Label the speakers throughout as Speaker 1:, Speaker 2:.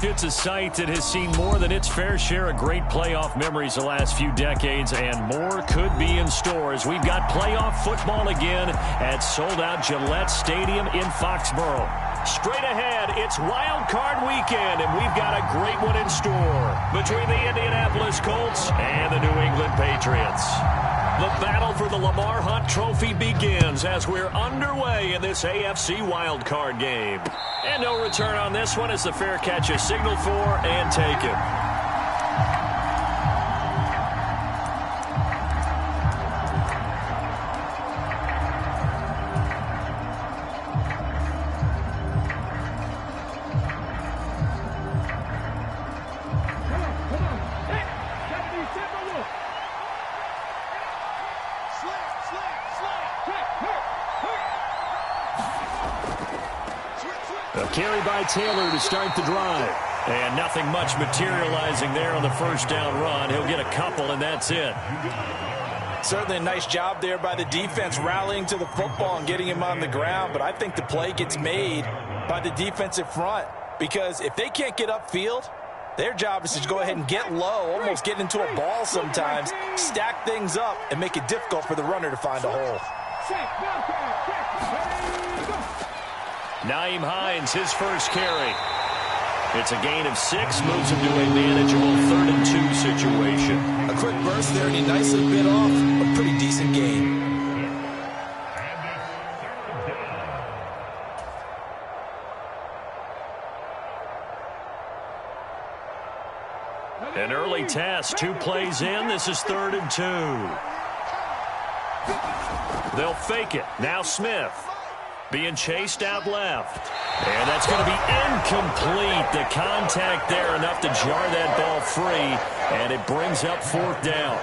Speaker 1: It's a site that has seen more than its fair share of great playoff memories the last few decades, and more could be in store as we've got playoff football again at sold-out Gillette Stadium in Foxborough. Straight ahead, it's Wild Card Weekend, and we've got a great one in store between the Indianapolis Colts and the New England Patriots. The battle for the Lamar Hunt Trophy begins as we're underway in this AFC Wild Card game. And no return on this one as the fair catch is signaled for and taken. A carry by Taylor to start the drive. And nothing much materializing there on the first down run. He'll get a couple, and that's it.
Speaker 2: Certainly a nice job there by the defense rallying to the football and getting him on the ground. But I think the play gets made by the defensive front. Because if they can't get upfield, their job is to go ahead and get low, almost get into a ball sometimes, stack things up, and make it difficult for the runner to find a hole.
Speaker 1: Nyheim Hines, his first carry. It's a gain of 6, moves him to a manageable 3rd and 2 situation.
Speaker 2: A quick burst there, and he nicely bit off a pretty decent gain.
Speaker 1: An early test, 2 plays in. This is 3rd and 2. They'll fake it. Now Smith. Being chased out left. And that's going to be incomplete. The contact there enough to jar that ball free. And it brings up 4th down.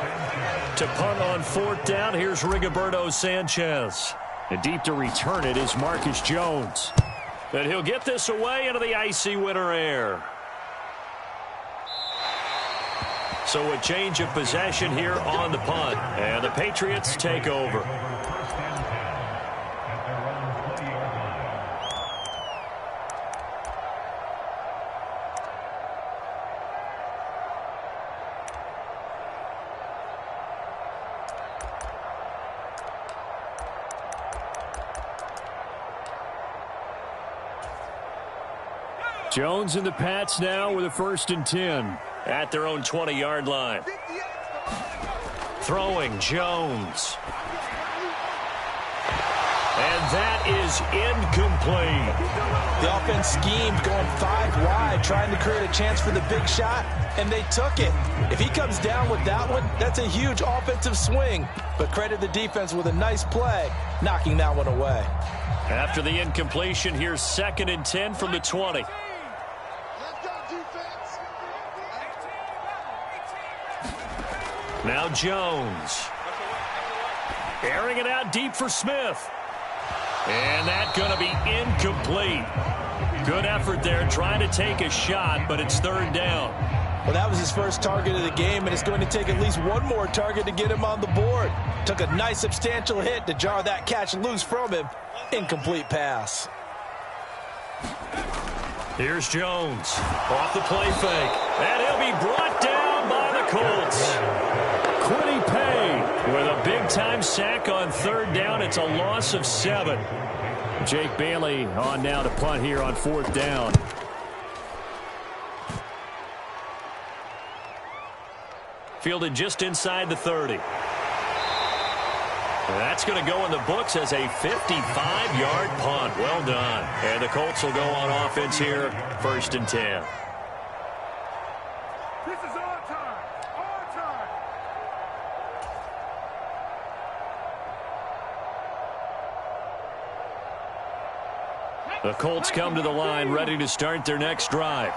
Speaker 1: To punt on 4th down, here's Rigoberto Sanchez. And deep to return it is Marcus Jones. And he'll get this away into the icy winter air. So a change of possession here on the punt. And the Patriots take over. Jones and the Pats now with a 1st and 10 at their own 20-yard line. Throwing Jones. And that is incomplete.
Speaker 2: The offense schemed going 5 wide, trying to create a chance for the big shot, and they took it. If he comes down with that one, that's a huge offensive swing. But credit the defense with a nice play, knocking that one away.
Speaker 1: After the incompletion, here's 2nd and 10 from the 20. Now Jones. Airing it out deep for Smith. And that's going to be incomplete. Good effort there trying to take a shot, but it's 3rd down.
Speaker 2: Well, that was his first target of the game, and it's going to take at least one more target to get him on the board. Took a nice substantial hit to jar that catch loose from him. Incomplete pass.
Speaker 1: Here's Jones. Off the play fake. And he'll be brought down by the Colts. Quiddy Pay with a big-time sack on 3rd down. It's a loss of 7. Jake Bailey on now to punt here on 4th down. Fielded just inside the 30. That's going to go in the books as a 55-yard punt. Well done. And the Colts will go on offense here, 1st and 10.
Speaker 3: This is our time. Our time.
Speaker 1: The Colts come to the line ready to start their next drive.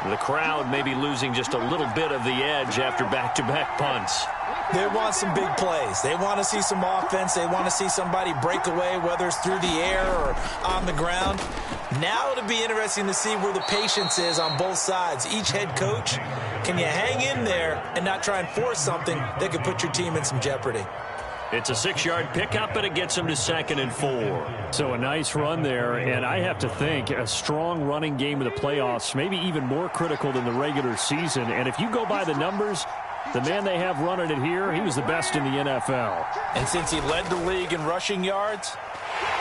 Speaker 1: The crowd may be losing just a little bit of the edge after back-to-back punts.
Speaker 2: They want some big plays. They want to see some offense. They want to see somebody break away, whether it's through the air or on the ground. Now it'll be interesting to see where the patience is on both sides. Each head coach, can you hang in there and not try and force something that could put your team in some jeopardy?
Speaker 1: It's a 6-yard pickup, and it gets him to 2nd and 4.
Speaker 4: So a nice run there, and I have to think a strong running game of the playoffs, maybe even more critical than the regular season. And if you go by the numbers, the man they have running it here, he was the best in the NFL.
Speaker 2: And since he led the league in rushing yards,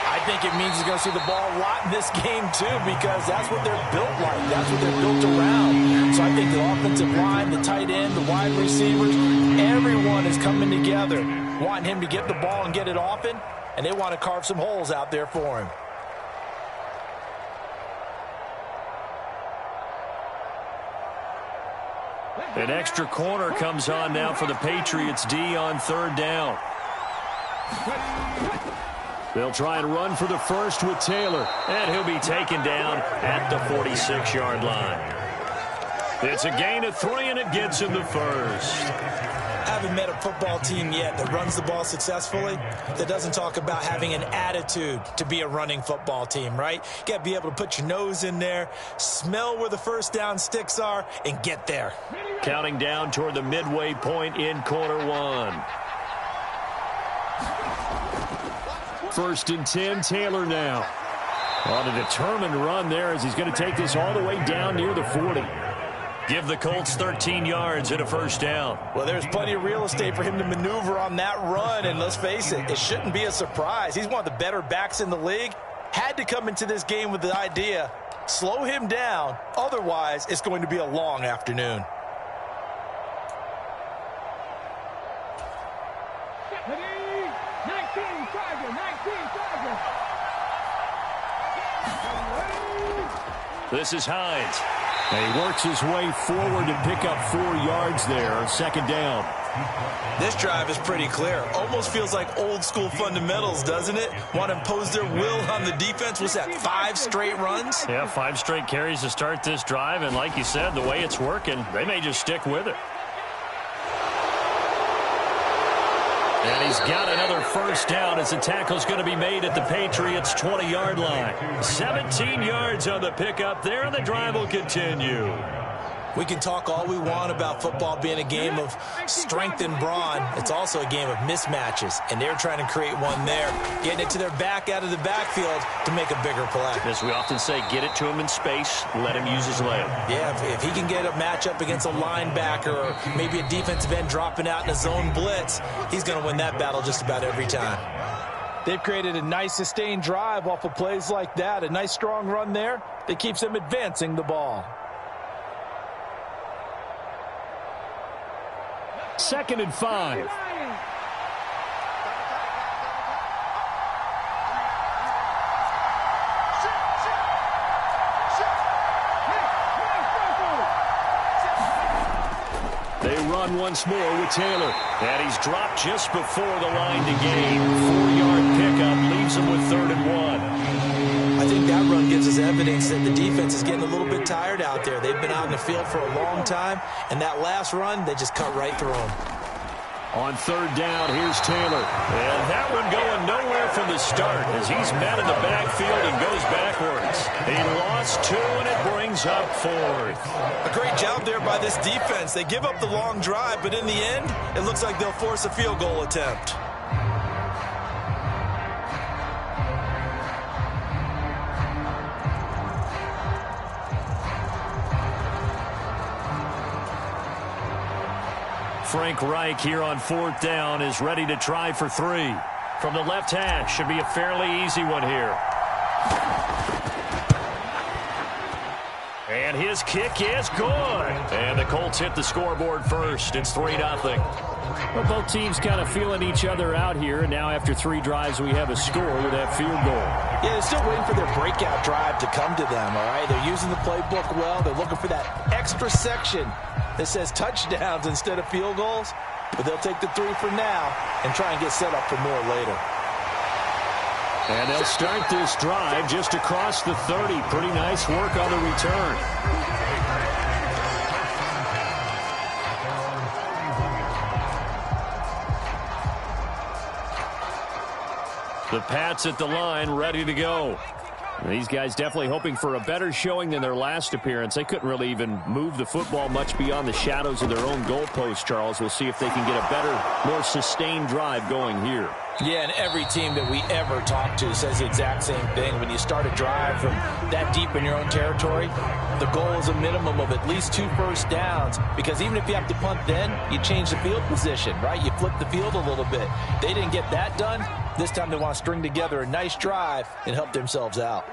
Speaker 2: I think it means he's going to see the ball a lot in this game, too, because that's what they're built like. That's what they're built around. So I think the offensive line, the tight end, the wide receivers, everyone is coming together, wanting him to get the ball and get it often, and they want to carve some holes out there for him.
Speaker 1: An extra corner comes on now for the Patriots D on 3rd down. They'll try and run for the first with Taylor, and he'll be taken down at the 46-yard line. It's a gain of 3, and it gets him the first.
Speaker 2: I haven't met a football team yet that runs the ball successfully that doesn't talk about having an attitude to be a running football team, right? You got to be able to put your nose in there, smell where the first down sticks are, and get there.
Speaker 1: Counting down toward the midway point in quarter 1. 1st and 10, Taylor now. On a determined run there as he's going to take this all the way down near the 40. Give the Colts 13 yards and a first down.
Speaker 2: Well, there's plenty of real estate for him to maneuver on that run, and let's face it, it shouldn't be a surprise. He's one of the better backs in the league. Had to come into this game with the idea, slow him down, otherwise it's going to be a long afternoon.
Speaker 1: This is Hines.
Speaker 4: And he works his way forward to pick up 4 yards there, 2nd down.
Speaker 2: This drive is pretty clear. Almost feels like old school fundamentals, doesn't it? Want to impose their will on the defense. What's that, 5 straight runs?
Speaker 1: Yeah, 5 straight carries to start this drive, and like you said, the way it's working, they may just stick with it. And he's got another first down as the tackle's going to be made at the Patriots' 20-yard line. 17 yards on the pickup there, and the drive will continue.
Speaker 2: We can talk all we want about football being a game of strength and brawn. It's also a game of mismatches, and they're trying to create one there, getting it to their back out of the backfield to make a bigger play.
Speaker 1: As we often say, get it to him in space, let him use his leg.
Speaker 2: Yeah, if he can get a matchup against a linebacker or maybe a defensive end dropping out in a zone blitz, he's going to win that battle just about every time. They've created a nice sustained drive off of plays like that, a nice strong run there that keeps them advancing the ball.
Speaker 4: 2nd and 5. They run once more with Taylor.
Speaker 1: And he's dropped just before the line to gain. 4-yard pickup leaves him with 3rd and 1.
Speaker 2: I think that run gives us evidence that the defense is getting a little bit tired out there. They've been out in the field for a long time, and that last run, they just cut right through them.
Speaker 4: On 3rd down, here's Taylor.
Speaker 1: And that one going nowhere from the start as he's met in the backfield and goes backwards. He lost 2, and it brings up 4th.
Speaker 2: A great job there by this defense. They give up the long drive, but in the end, it looks like they'll force a field goal attempt.
Speaker 1: Frank Reich here on 4th down is ready to try for 3. From the left hash, should be a fairly easy one here. And his kick is good. And the Colts hit the scoreboard first. It's 3-0.
Speaker 4: Well, both teams kind of feeling each other out here. Now after 3 drives, we have a score with that field goal.
Speaker 2: Yeah, they're still waiting for their breakout drive to come to them, all right? They're using the playbook well. They're looking for that extra section that says touchdowns instead of field goals. But they'll take the 3 for now and try and get set up for more later.
Speaker 4: And they'll start this drive just across the 30. Pretty nice work on the return.
Speaker 1: The Pats at the line, ready to go.
Speaker 4: These guys definitely hoping for a better showing than their last appearance. They couldn't really even move the football much beyond the shadows of their own goalpost, Charles. We'll see if they can get a better, more sustained drive going here.
Speaker 2: Yeah, and every team that we ever talk to says the exact same thing. When you start a drive from that deep in your own territory, the goal is a minimum of at least 2 first downs, because even if you have to punt then, you change the field position, right? You flip the field a little bit. They didn't get that done. This time they want to string together a nice drive and help themselves out.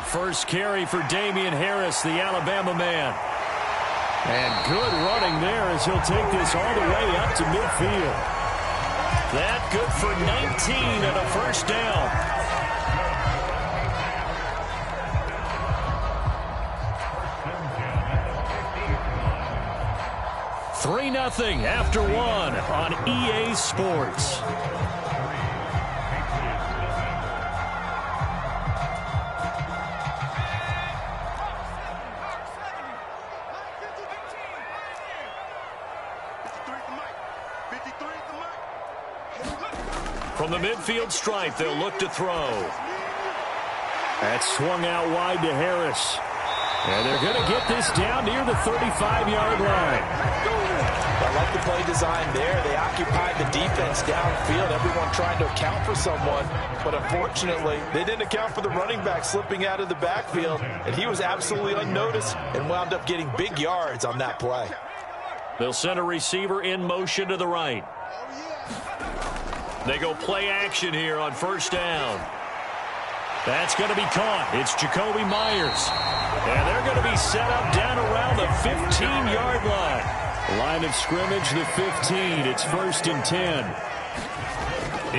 Speaker 1: First carry for Damian Harris, the Alabama man. And good running there as he'll take this all the way up to midfield. That good for 19 and a first down. $3-0 after 1 on EA Sports. From the midfield stripe, they'll look to throw.
Speaker 4: That's swung out wide to Harris.
Speaker 1: And they're going to get this down near the 35-yard line.
Speaker 2: I like the play design there. They occupied the defense downfield, everyone trying to account for someone. But unfortunately, they didn't account for the running back slipping out of the backfield. And he was absolutely unnoticed and wound up getting big yards on that play.
Speaker 1: They'll send a receiver in motion to the right. They go play action here on first down. That's going to be caught. It's Jacoby Myers. And they're going to be set up down around the 15-yard line.
Speaker 4: Line of scrimmage, the 15. It's 1st and 10.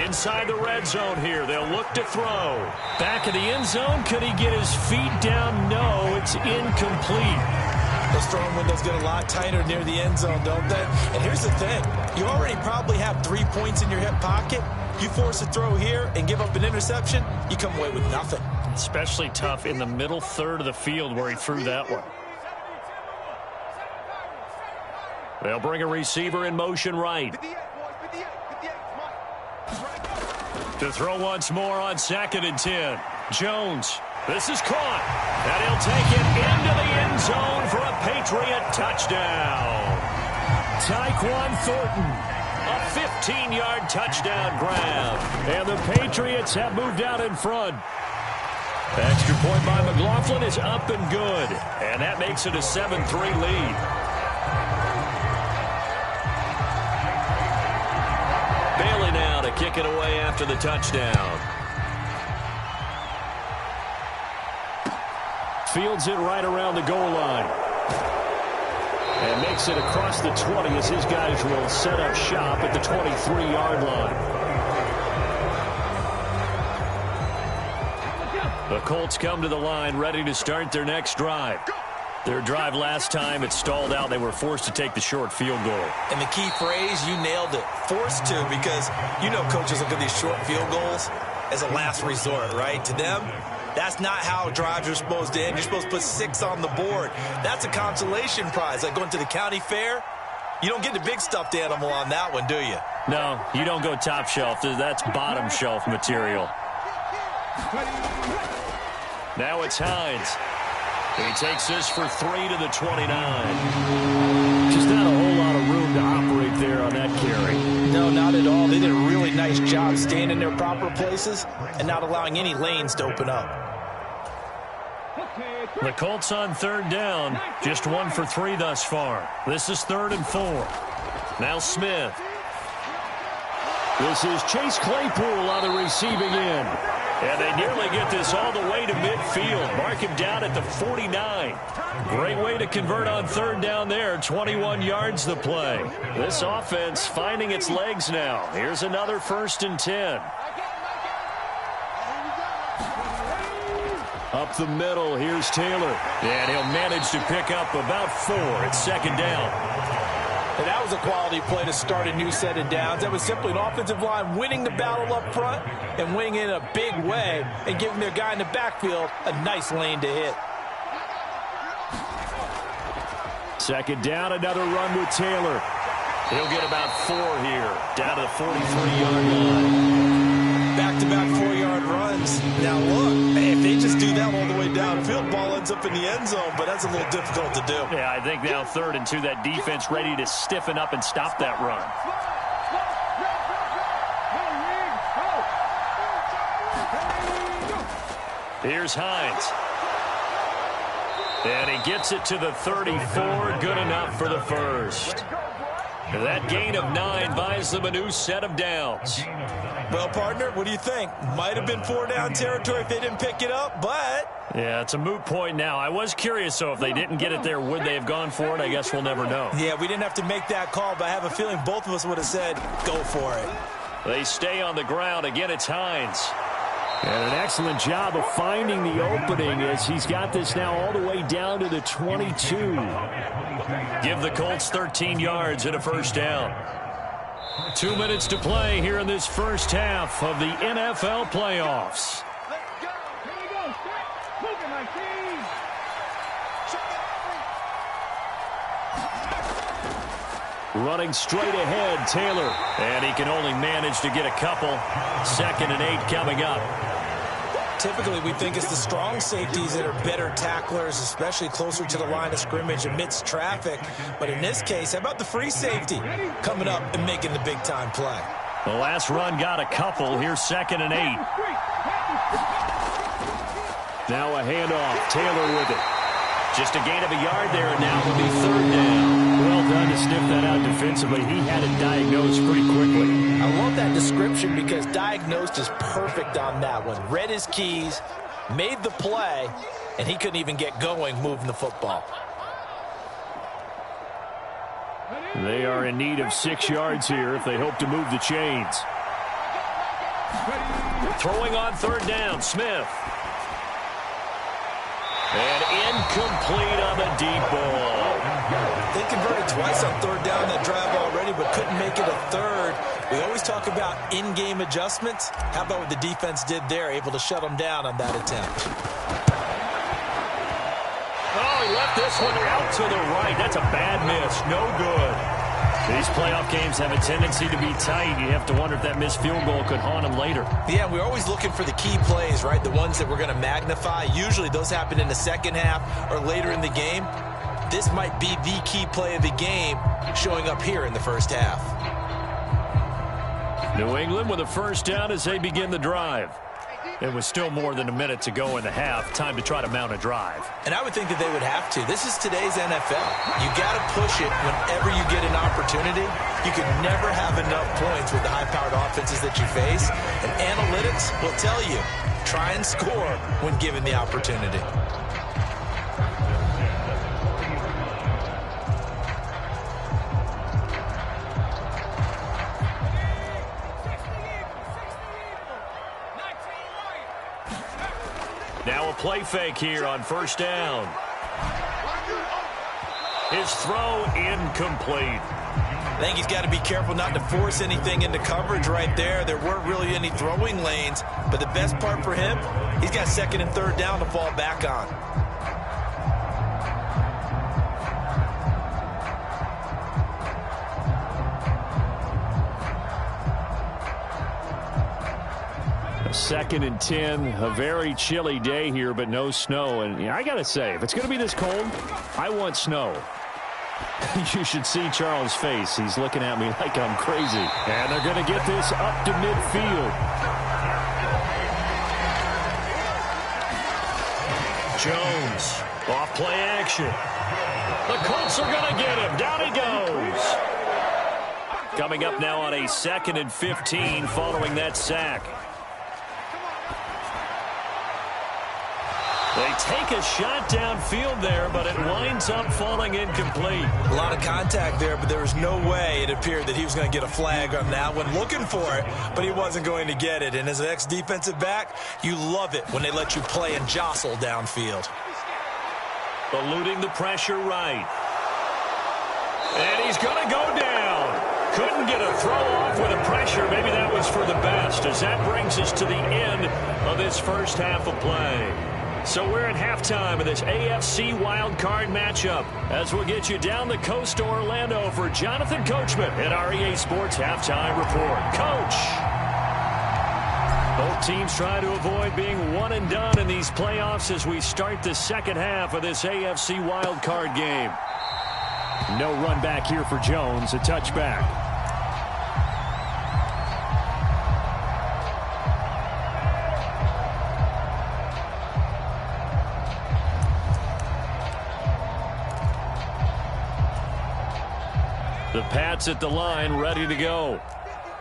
Speaker 1: Inside the red zone here. They'll look to throw. Back of the end zone. Could he get his feet down? No, it's incomplete.
Speaker 2: Those throwing windows get a lot tighter near the end zone, don't they? And here's the thing. You already probably have 3 points in your hip pocket. You force a throw here and give up an interception, you come away with nothing.
Speaker 1: Especially tough in the middle third of the field where he threw that one. They'll bring a receiver in motion right. To throw once more on 2nd and 10. Jones. This is caught. And he'll take it into the end zone for a Patriot touchdown. Tyquan Thornton, a 15-yard touchdown grab.
Speaker 4: And the Patriots have moved out in front. Extra point by McLaughlin is up and good.
Speaker 1: And that makes it a 7-3 lead. Bailey now to kick it away after the touchdown.
Speaker 4: Fields it right around the goal line. And makes it across the 20 as his guys will set up shop at the 23-yard line.
Speaker 1: The Colts come to the line ready to start their next drive. Their drive last time, it stalled out. They were forced to take the short field goal.
Speaker 2: And the key phrase, you nailed it. Forced to, because you know coaches look at these short field goals as a last resort, right? To them, that's not how drives are supposed to end. You're supposed to put 6 on the board. That's a consolation prize. Like going to the county fair, you don't get the big stuffed animal on that one, do you?
Speaker 1: No, you don't go top shelf. That's bottom shelf material. Now it's Hines. He takes this for 3 to the 29.
Speaker 4: Just not a whole lot of room to operate there on that carry.
Speaker 2: No, not at all. They did a really nice job staying in their proper places and not allowing any lanes to open up.
Speaker 1: The Colts on 3rd down. Just 1 for 3 thus far. This is 3rd and 4. Now Smith.
Speaker 4: This is Chase Claypool on the receiving end.
Speaker 1: And they nearly get this all the way to midfield. Mark him down at the 49. Great way to convert on 3rd down there. 21 yards the play. This offense finding its legs now. Here's another 1st and 10.
Speaker 4: Up the middle, here's Taylor.
Speaker 1: And he'll manage to pick up about 4 at 2nd down.
Speaker 2: And that was a quality play to start a new set of downs. That was simply an offensive line winning the battle up front and winning in a big way and giving their guy in the backfield a nice lane to hit.
Speaker 4: 2nd down, another run with Taylor.
Speaker 1: He'll get about 4 here, down to the 43-yard line.
Speaker 2: Back to back-to-back 4-yard runs. Now, look, if they just do that all the way downfield, ball ends up in the end zone, but that's a little difficult to do.
Speaker 1: Yeah, I think now 3rd and 2, that defense ready to stiffen up and stop that run. Here's Hines. And he gets it to the 34. Good enough for the first. That gain of 9 buys them a new set of downs.
Speaker 2: Well, partner, what do you think? Might have been 4-down territory if they didn't pick it up, but...
Speaker 1: Yeah, it's a moot point now. I was curious, though, if they didn't get it there, would they have gone for it? I guess we'll never know.
Speaker 2: Yeah, we didn't have to make that call, but I have a feeling both of us would have said, go for it.
Speaker 1: They stay on the ground. Again, it's Hines.
Speaker 4: And an excellent job of finding the opening as he's got this now all the way down to the 22.
Speaker 1: Give the Colts 13 yards and a first down. 2 minutes to play here in this first half of the NFL playoffs.
Speaker 3: Let's go. Here we go. Start moving my team.
Speaker 4: Running straight ahead, Taylor.
Speaker 1: And he can only manage to get a couple. 2nd and 8 coming up.
Speaker 2: Typically, we think it's the strong safeties that are better tacklers, especially closer to the line of scrimmage amidst traffic. But in this case, how about the free safety coming up and making the big-time play?
Speaker 1: The last run got a couple. Here's 2nd and 8.
Speaker 4: Now a handoff. Taylor with it.
Speaker 1: Just a gain of a yard there, and now it'll be 3rd down.
Speaker 4: Well done to sniff that out defensively. He had it diagnosed pretty quickly.
Speaker 2: I love that description because diagnosed is perfect on that one. Read his keys, made the play, and he couldn't even get going moving the football.
Speaker 4: They are in need of 6 yards here if they hope to move the chains.
Speaker 1: Throwing on 3rd down, Smith. And incomplete on the deep ball.
Speaker 2: They converted twice on 3rd down that drive already, but couldn't make it a 3rd. We always talk about in-game adjustments. How about what the defense did there, able to shut them down on that attempt?
Speaker 1: Oh, he left this one out to the right. That's a bad miss. No good. These playoff games have a tendency to be tight. You have to wonder if that missed field goal could haunt them later.
Speaker 2: Yeah, we're always looking for the key plays, right? The ones that we're going to magnify. Usually those happen in the second half or later in the game. This might be the key play of the game showing up here in the first half.
Speaker 1: New England with a first down as they begin the drive. It was still more than a minute to go in the half. Time to try to mount a drive.
Speaker 2: And I would think that they would have to. This is today's NFL. You got to push it whenever you get an opportunity. You could never have enough points with the high-powered offenses that you face. And analytics will tell you, try and score when given the opportunity.
Speaker 1: Now a play fake here on 1st down. His throw incomplete.
Speaker 2: I think he's got to be careful not to force anything into coverage right there. There weren't really any throwing lanes, but the best part for him, he's got 2nd and 3rd down to fall back on.
Speaker 4: Second and 10, a very chilly day here, but no snow. And I got to say, if it's going to be this cold, I want snow. You should see Charles' face. He's looking at me like I'm crazy. And they're going to get this up to midfield.
Speaker 1: Jones, off play action. The Colts are going to get him. Down he goes. Coming up now on a 2nd and 15 following that sack. They take a shot downfield there, but it winds up falling incomplete.
Speaker 2: A lot of contact there, but there was no way it appeared that he was going to get a flag on that one. Looking for it, but he wasn't going to get it. And as an ex-defensive back, you love it when they let you play and jostle downfield.
Speaker 1: Eluding the pressure right. And he's going to go down. Couldn't get a throw off with the pressure. Maybe that was for the best, as that brings us to the end of this first half of play. So we're at halftime of this AFC wildcard matchup as we'll get you down the coast to Orlando for Jonathan Coachman at our EA Sports Halftime Report. Coach! Both teams trying to avoid being one and done in these playoffs as we start the second half of this AFC wildcard game. No run back here for Jones, a touchback. The Pats at the line, ready to go.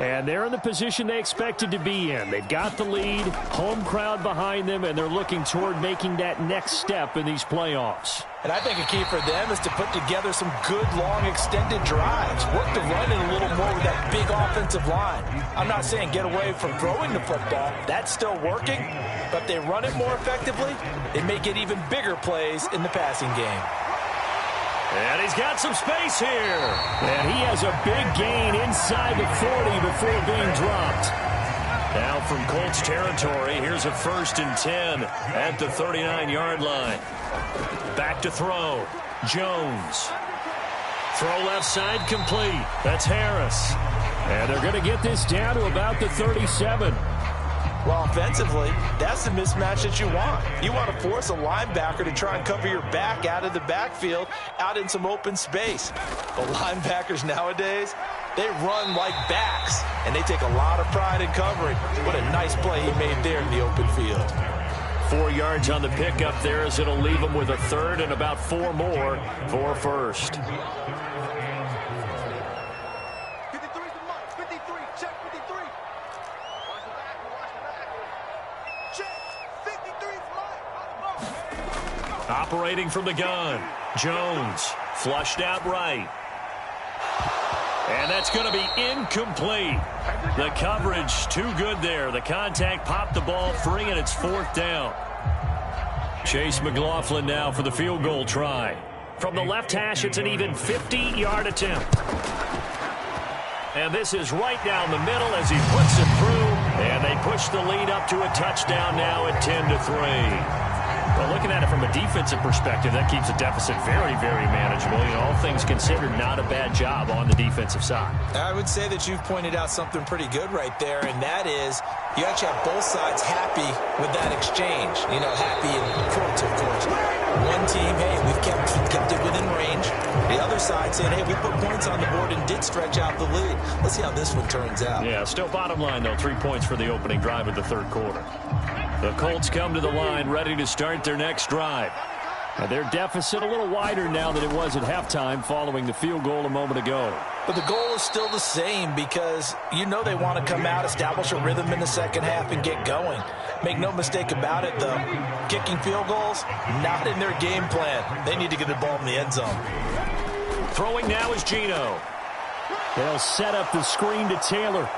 Speaker 1: And they're in the position they expected to be in. They've got the lead, home crowd behind them, and they're looking toward making that next step in these playoffs.
Speaker 2: And I think a key for them is to put together some good, long, extended drives. Work the run in a little more with that big offensive line. I'm not saying get away from throwing the football. That's still working. But if they run it more effectively, they may get even bigger plays in the passing game.
Speaker 1: And he's got some space here. And he has a big gain inside the 40 before being dropped. Now from Colts territory, here's a 1st and 10 at the 39-yard line. Back to throw. Jones. Throw left side complete. That's Harris. And they're going to get this down to about the 37.
Speaker 2: Well, offensively, that's the mismatch that you want. You want to force a linebacker to try and cover your back out of the backfield, out in some open space. The linebackers nowadays, they run like backs, and they take a lot of pride in covering. What a nice play he made there in the open field.
Speaker 1: 4 yards on the pickup there as it'll leave him with a 3rd and about 4 more for 1st. Operating from the gun. Jones flushed out right. And that's going to be incomplete. The coverage too good there. The contact popped the ball free, and it's 4th down. Chase McLaughlin now for the field goal try. From the left hash, it's an even 50-yard attempt. And this is right down the middle as he puts it through. And they push the lead up to a touchdown now at 10-3. Well, looking at it from a defensive perspective, that keeps the deficit very, very manageable. You know, all things considered, not a bad job on the defensive side. I would say that you've pointed out something pretty good right there, and that is you actually have both sides happy with that exchange. You know, happy in quotes, of course. One team, hey, we've kept it within range. The other side saying, hey, we put points on the board and did stretch out the lead. Let's see how this one turns out. Yeah, still bottom line, though, 3 points for the opening drive of the 3rd quarter. The Colts come to the line ready to start their next drive. Now their deficit a little wider now than it was at halftime following the field goal a moment ago.
Speaker 2: But the goal is still the same because you know they want to come out, establish a rhythm in the second half, and get going. Make no mistake about it, though. Kicking field goals, not in their game plan. They need to get the ball in the end zone.
Speaker 1: Throwing now is Geno.
Speaker 4: They'll set up the screen to Taylor.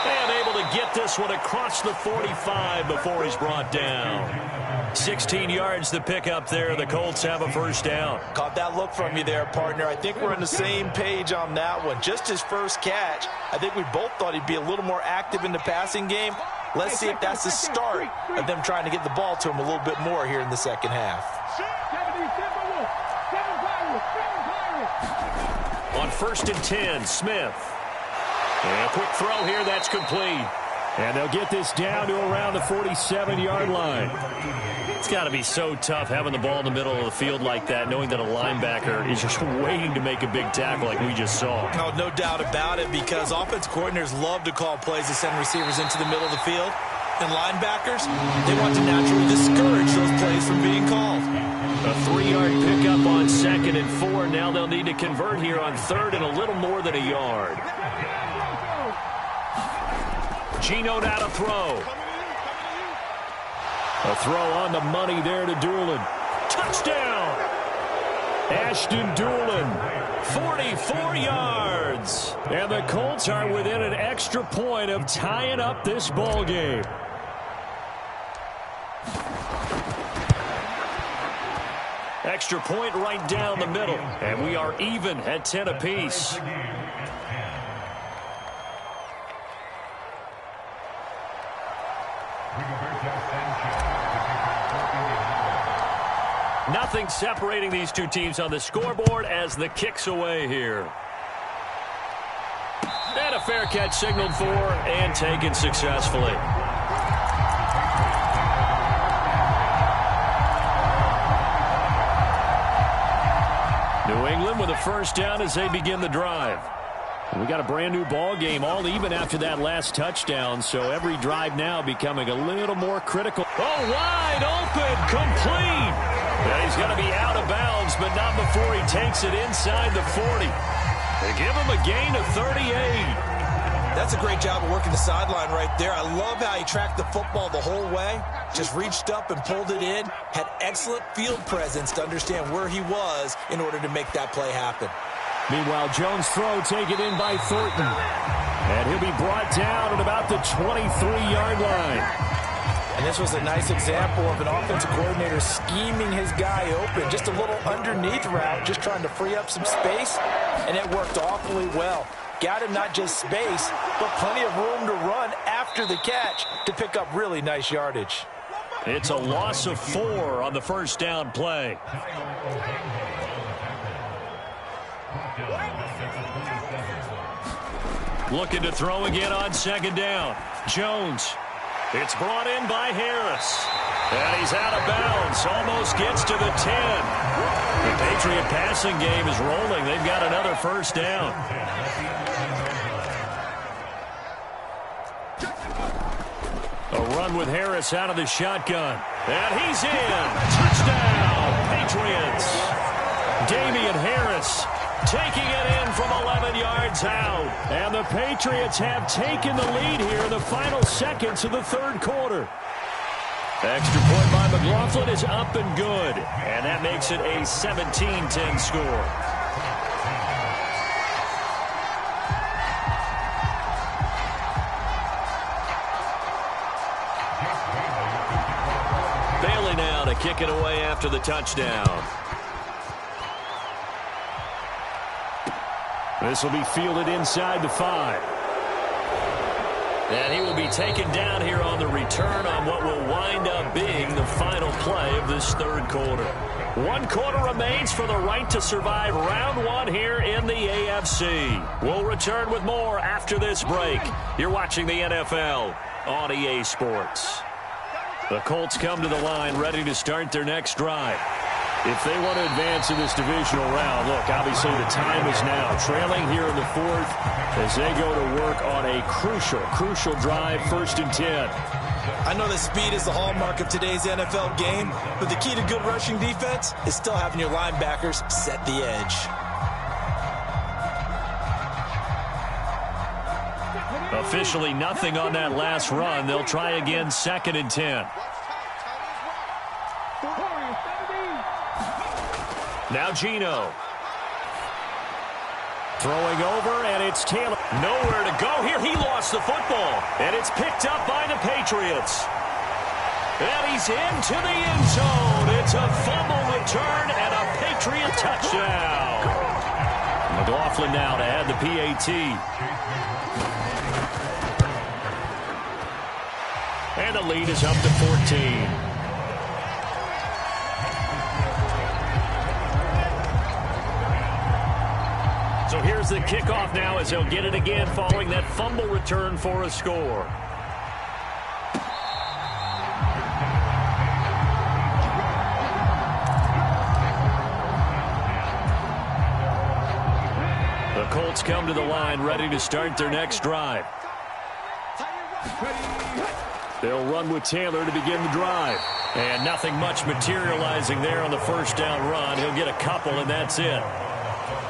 Speaker 1: And able to get this one across the 45 before he's brought down. 16 yards to pick up there. The Colts have a 1st down.
Speaker 2: Caught that look from you there, partner. I think we're on the same page on that one. Just his first catch. I think we both thought he'd be a little more active in the passing game. Let's see if that's the start of them trying to get the ball to him a little bit more here in the second half.
Speaker 1: On 1st and 10, Smith. And a quick throw here, that's complete.
Speaker 4: And they'll get this down to around the 47-yard line.
Speaker 1: It's got to be so tough having the ball in the middle of the field like that, knowing that a linebacker is just waiting to make a big tackle like we just saw.
Speaker 2: Oh, no doubt about it, because offensive coordinators love to call plays to send receivers into the middle of the field. And linebackers, they want to naturally discourage those plays from being called.
Speaker 1: A 3-yard pickup on 2nd and 4. Now they'll need to convert here on 3rd and a little more than a yard. Geno now to throw.
Speaker 4: A throw on the money there to Doolin.
Speaker 1: Touchdown!
Speaker 4: Ashton Doolin.
Speaker 1: 44 yards.
Speaker 4: And the Colts are within an extra point of tying up this ball game.
Speaker 1: Extra point right down the middle. And we are even at 10 apiece. Nothing separating these two teams on the scoreboard as the kick's away here. And a fair catch signaled for and taken successfully. New England with a first down as they begin the drive. We got a brand new ball game, all even after that last touchdown, so every drive now becoming a little more critical. Oh, wide open, complete. Yeah, he's going to be out of bounds, but not before he takes it inside the 40. They give him a gain of 38.
Speaker 2: That's a great job of working the sideline right there. I love how he tracked the football the whole way, just reached up and pulled it in, had excellent field presence to understand where he was in order to make that play happen.
Speaker 4: Meanwhile, Jones' throw taken in by Thornton. And he'll be brought down at about the 23-yard line.
Speaker 2: And this was a nice example of an offensive coordinator scheming his guy open. Just a little underneath route, just trying to free up some space. And it worked awfully well. Got him not just space, but plenty of room to run after the catch to pick up really nice yardage.
Speaker 1: It's a loss of 4 on the first down play. Looking to throw again on second down. Jones. It's brought in by Harris. And he's out of bounds. Almost gets to the 10. The Patriot passing game is rolling. They've got another first down. A run with Harris out of the shotgun. And he's in. Touchdown, Patriots. Damian Harris taking it in from 11 yards out. And the Patriots have taken the lead here in the final seconds of the third quarter. Extra point by McLaughlin is up and good. And that makes it a 17-10 score. Bailey now to kick it away after the touchdown. This will be fielded inside the 5. And he will be taken down here on the return on what will wind up being the final play of this third quarter. 1 quarter remains for the right to survive round 1 here in the AFC. We'll return with more after this break. You're watching the NFL on EA Sports. The Colts come to the line ready to start their next drive. If they want to advance in this divisional round, look, obviously the time is now. Trailing here in the 4th as they go to work on a crucial drive, 1st and 10.
Speaker 2: I know that speed is the hallmark of today's NFL game, but the key to good rushing defense is still having your linebackers set the edge.
Speaker 1: Officially nothing on that last run. They'll try again, 2nd and 10. Now Geno. Throwing over, and it's Taylor. Nowhere to go here. He lost the football, and it's picked up by the Patriots. And he's into the end zone. It's a fumble return and a Patriot touchdown. McLaughlin now to add the PAT. And the lead is up to 14. So here's the kickoff now as he'll get it again following that fumble return for a score. The Colts come to the line ready to start their next drive. They'll run with Taylor to begin the drive. And nothing much materializing there on the first down run. He'll get a couple, and that's it.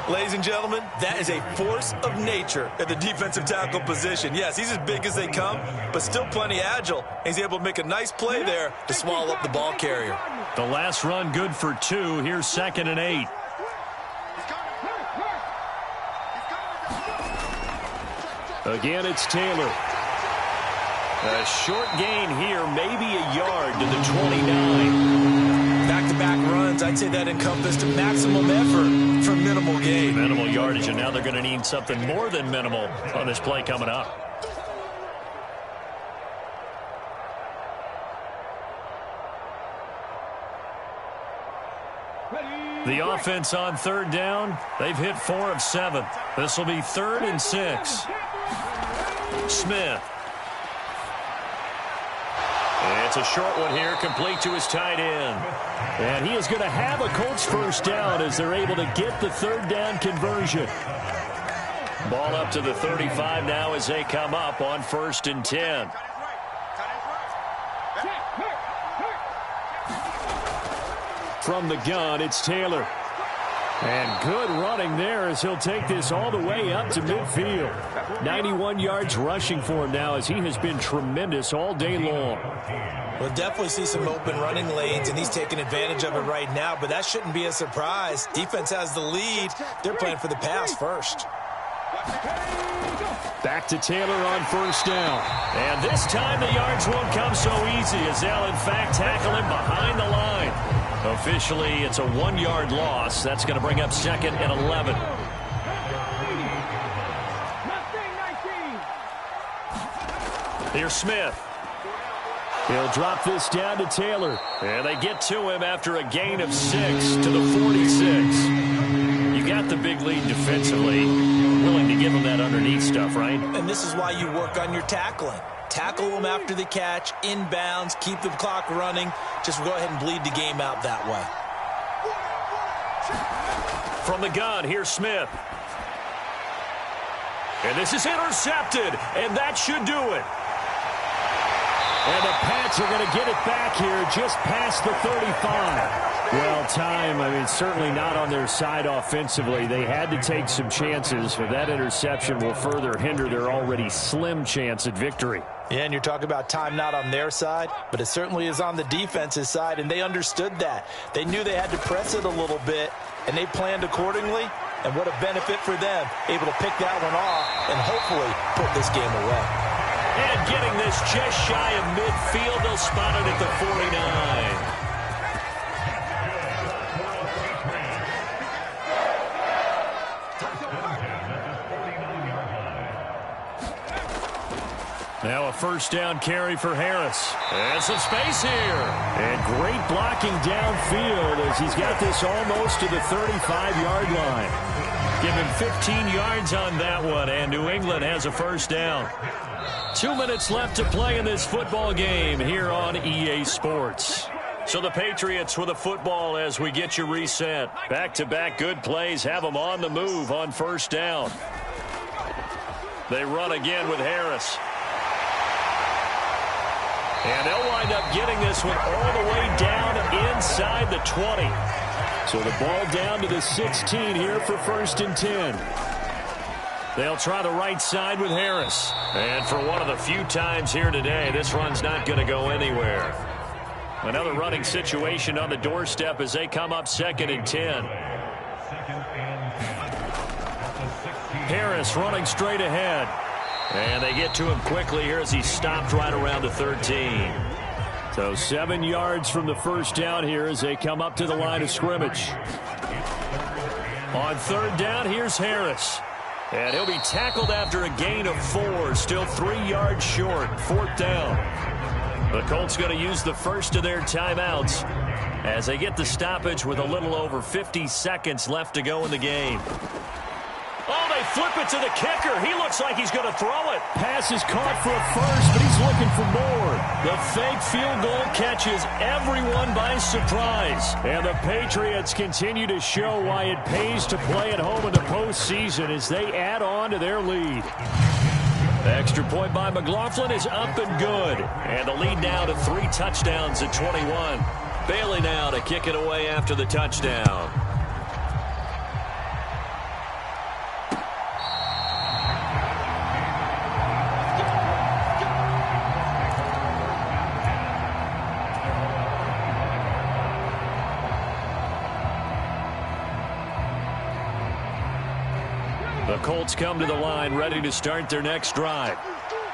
Speaker 2: Ladies and gentlemen, that is a force of nature at the defensive tackle position. Yes, he's as big as they come, but still plenty agile. He's able to make a nice play there to swallow up the ball carrier.
Speaker 1: The last run good for 2. Here's 2nd and 8. Again, it's Taylor. A short gain here, maybe a yard to the 29.
Speaker 2: Back-to-back runs, I'd say that encompassed maximum effort for minimal gain.
Speaker 1: Minimal yardage, and now they're going to need something more than minimal on this play coming up. The offense on 3rd down, they've hit 4 of 7. This will be 3rd and 6. Smith. It's a short one here, complete to his tight end.
Speaker 4: And he is going to have a Colts first down as they're able to get the third down conversion.
Speaker 1: Ball up to the 35 now as they come up on 1st and 10.
Speaker 4: From the gun, it's Taylor. And good running there as he'll take this all the way up to midfield. 91 yards rushing for him now as he has been tremendous all day long.
Speaker 2: We'll definitely see some open running lanes, and he's taking advantage of it right now, but that shouldn't be a surprise. Defense has the lead. They're playing for the pass first.
Speaker 4: Back to Taylor on 1st down.
Speaker 1: And this time the yards won't come so easy as they'll, in fact, tackle him behind the line. Officially, it's a 1-yard loss. That's going to bring up 2nd and 11. Here's Smith.
Speaker 4: He'll drop this down to Taylor.
Speaker 1: And they get to him after a gain of 6 to the 46. You got the big lead defensively. Willing to give him that underneath stuff, right?
Speaker 2: And this is why you work on your tackling. Tackle them after the catch, inbounds, keep the clock running. Just go ahead and bleed the game out that way.
Speaker 1: From the gun, here's Smith. And this is intercepted, and that should do it.
Speaker 4: And the Pats are going to get it back here just past the 35. Well, time, certainly not on their side offensively. They had to take some chances, but that interception will further hinder their already slim chance at victory.
Speaker 2: Yeah, and you're talking about time not on their side, but it certainly is on the defense's side, and they understood that. They knew they had to press it a little bit, and they planned accordingly, and what a benefit for them, able to pick that one off and hopefully put this game away.
Speaker 1: And getting this just shy of midfield, they'll spot it at the 49. Now a 1st down carry for Harris. And some space here.
Speaker 4: And great blocking downfield as he's got this almost to the 35-yard line.
Speaker 1: Give him 15 yards on that one, and New England has a 1st down. 2 minutes left to play in this football game here on EA Sports. So the Patriots with a football as we get you reset. Back-to-back good plays have them on the move on 1st down. They run again with Harris. And they'll wind up getting this one all the way down inside the 20.
Speaker 4: So the ball down to the 16 here for 1st and 10.
Speaker 1: They'll try the right side with Harris. And for one of the few times here today, this run's not going to go anywhere. Another running situation on the doorstep as they come up 2nd and 10. Harris running straight ahead. And they get to him quickly here as he stopped right around the 13.
Speaker 4: So 7 yards from the 1st down here as they come up to the line of scrimmage.
Speaker 1: On 3rd down, here's Harris. And he'll be tackled after a gain of 4. Still 3 yards short. 4th down. The Colts going to use the first of their timeouts as they get the stoppage with a little over 50 seconds left to go in the game. Oh, they flip it to the kicker. He looks like he's going to throw it.
Speaker 4: Pass is caught for a first, but he's looking for more.
Speaker 1: The fake field goal catches everyone by surprise.
Speaker 4: And the Patriots continue to show why it pays to play at home in the postseason as they add on to their lead.
Speaker 1: The extra point by McLaughlin is up and good. And the lead now to 3 touchdowns at 21. Bailey now to kick it away after the touchdown. The Colts come to the line ready to start their next drive.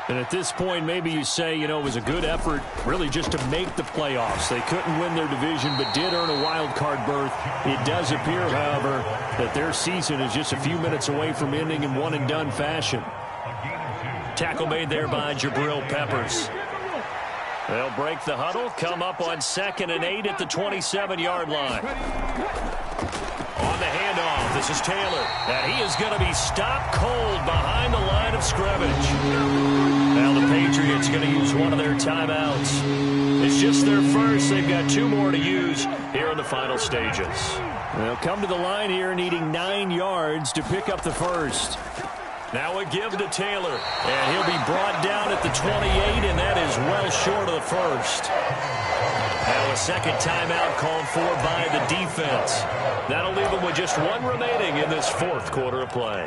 Speaker 4: And at this point, maybe you say, it was a good effort really just to make the playoffs. They couldn't win their division but did earn a wild card berth. It does appear, however, that their season is just a few minutes away from ending in one-and-done fashion.
Speaker 1: Tackle made there by Jabril Peppers. They'll break the huddle, come up on 2nd and 8 at the 27-yard line. On the handoff, this is Taylor. And he is going to be stopped cold behind the line of scrimmage. Now the Patriots going to use one of their timeouts. It's just their first. They've got 2 more to use here in the final stages. They'll come to the line here needing 9 yards to pick up the first. Now a give to Taylor. And he'll be brought down at the 28, and that is well short of the first. Now a second timeout called for by the defense. That'll leave them with just 1 remaining in this 4th quarter of play.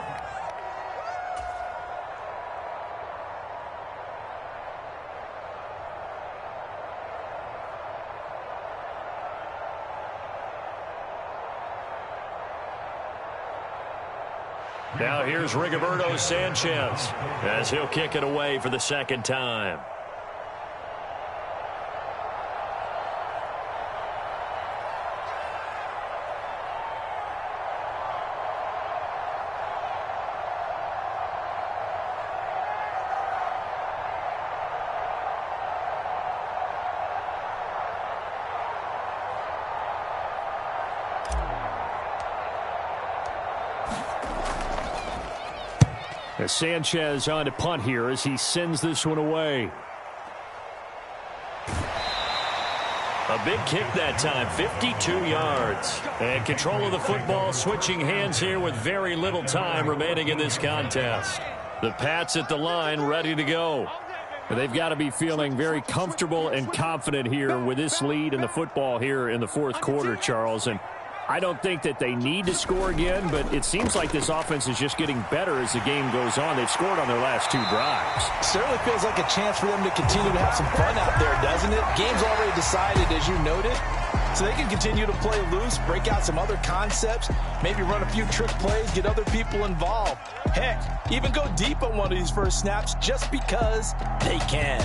Speaker 1: Now here's Rigoberto Sanchez as he'll kick it away for the second time. As Sanchez on to punt here as he sends this one away. A big kick that time, 52 yards. And control of the football, switching hands here with very little time remaining in this contest. The Pats at the line, ready to go. They've got to be feeling very comfortable and confident here with this lead in the football here in the 4th quarter, Charles. And I don't think that they need to score again, but it seems like this offense is just getting better as the game goes on. They've scored on their last 2 drives.
Speaker 2: Certainly feels like a chance for them to continue to have some fun out there, doesn't it? Game's already decided, as you noted, so they can continue to play loose, break out some other concepts, maybe run a few trick plays, get other people involved. Heck, even go deep on one of these first snaps just because they can.